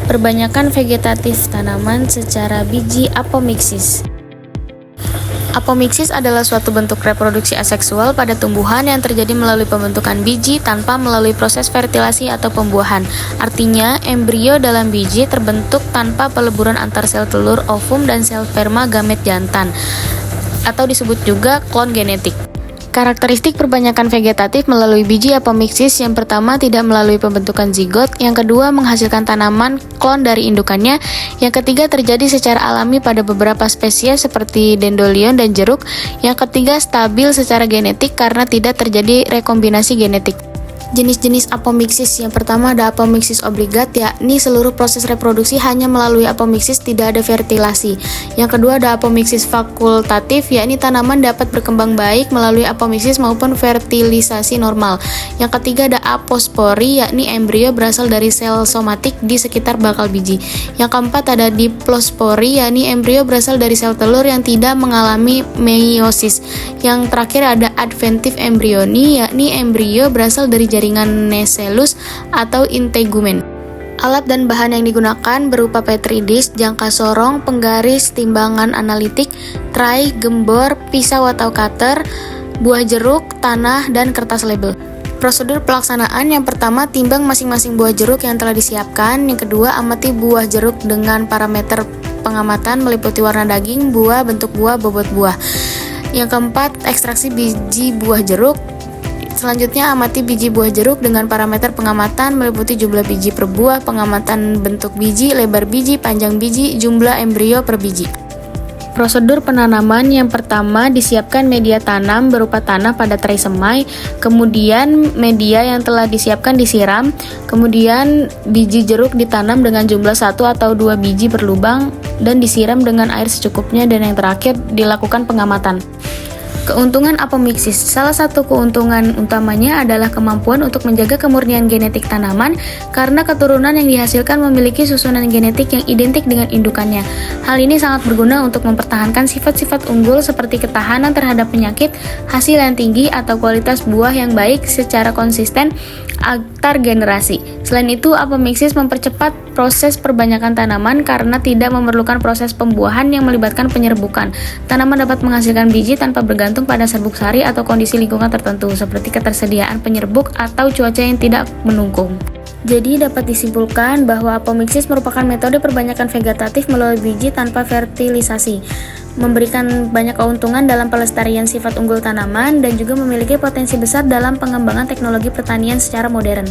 Perbanyakan vegetatif tanaman secara biji apomiksis. Apomiksis adalah suatu bentuk reproduksi aseksual pada tumbuhan yang terjadi melalui pembentukan biji tanpa melalui proses fertilasi atau pembuahan. Artinya, embrio dalam biji terbentuk tanpa peleburan antar sel telur, ovum, dan sel sperma gamet jantan, atau disebut juga klon genetik. Karakteristik perbanyakan vegetatif melalui biji apomiksis: yang pertama, tidak melalui pembentukan zigot; yang kedua, menghasilkan tanaman klon dari indukannya; yang ketiga, terjadi secara alami pada beberapa spesies seperti dandelion dan jeruk; yang ketiga, stabil secara genetik karena tidak terjadi rekombinasi genetik. Jenis-jenis apomiksis: yang pertama ada apomiksis obligat, yakni seluruh proses reproduksi hanya melalui apomiksis, tidak ada fertilasi. Yang kedua ada apomiksis fakultatif, yakni tanaman dapat berkembang baik melalui apomiksis maupun fertilisasi normal. Yang ketiga ada apospori, yakni embrio berasal dari sel somatik di sekitar bakal biji. Yang keempat ada diplospori, yakni embrio berasal dari sel telur yang tidak mengalami meiosis. Yang terakhir ada adventive embryoni, yakni embrio berasal dari jaringan Nesellus atau integumen. Alat dan bahan yang digunakan berupa petri dish, jangka sorong, penggaris, timbangan analitik, tray, gembor, pisau atau cutter, buah jeruk, tanah, dan kertas label. Prosedur pelaksanaan: yang pertama, timbang masing-masing buah jeruk yang telah disiapkan. Yang kedua, amati buah jeruk dengan parameter pengamatan meliputi warna daging, buah, bentuk buah, bobot buah. Yang keempat, ekstraksi biji buah jeruk. Selanjutnya, amati biji buah jeruk dengan parameter pengamatan meliputi jumlah biji per buah, pengamatan bentuk biji, lebar biji, panjang biji, jumlah embrio per biji. Prosedur penanaman: yang pertama, disiapkan media tanam berupa tanah pada tray semai, kemudian media yang telah disiapkan disiram, kemudian biji jeruk ditanam dengan jumlah 1 atau 2 biji per lubang dan disiram dengan air secukupnya, dan yang terakhir dilakukan pengamatan. Keuntungan apomiksis: salah satu keuntungan utamanya adalah kemampuan untuk menjaga kemurnian genetik tanaman karena keturunan yang dihasilkan memiliki susunan genetik yang identik dengan indukannya. Hal ini sangat berguna untuk mempertahankan sifat-sifat unggul seperti ketahanan terhadap penyakit, hasil yang tinggi, atau kualitas buah yang baik secara konsisten antar generasi. Selain itu, apomiksis mempercepat proses perbanyakan tanaman karena tidak memerlukan proses pembuahan yang melibatkan penyerbukan. Tanaman dapat menghasilkan biji tanpa bergantung pada serbuk sari atau kondisi lingkungan tertentu, seperti ketersediaan penyerbuk atau cuaca yang tidak mendukung. Jadi dapat disimpulkan bahwa apomiksis merupakan metode perbanyakan vegetatif melalui biji tanpa fertilisasi, memberikan banyak keuntungan dalam pelestarian sifat unggul tanaman dan juga memiliki potensi besar dalam pengembangan teknologi pertanian secara modern.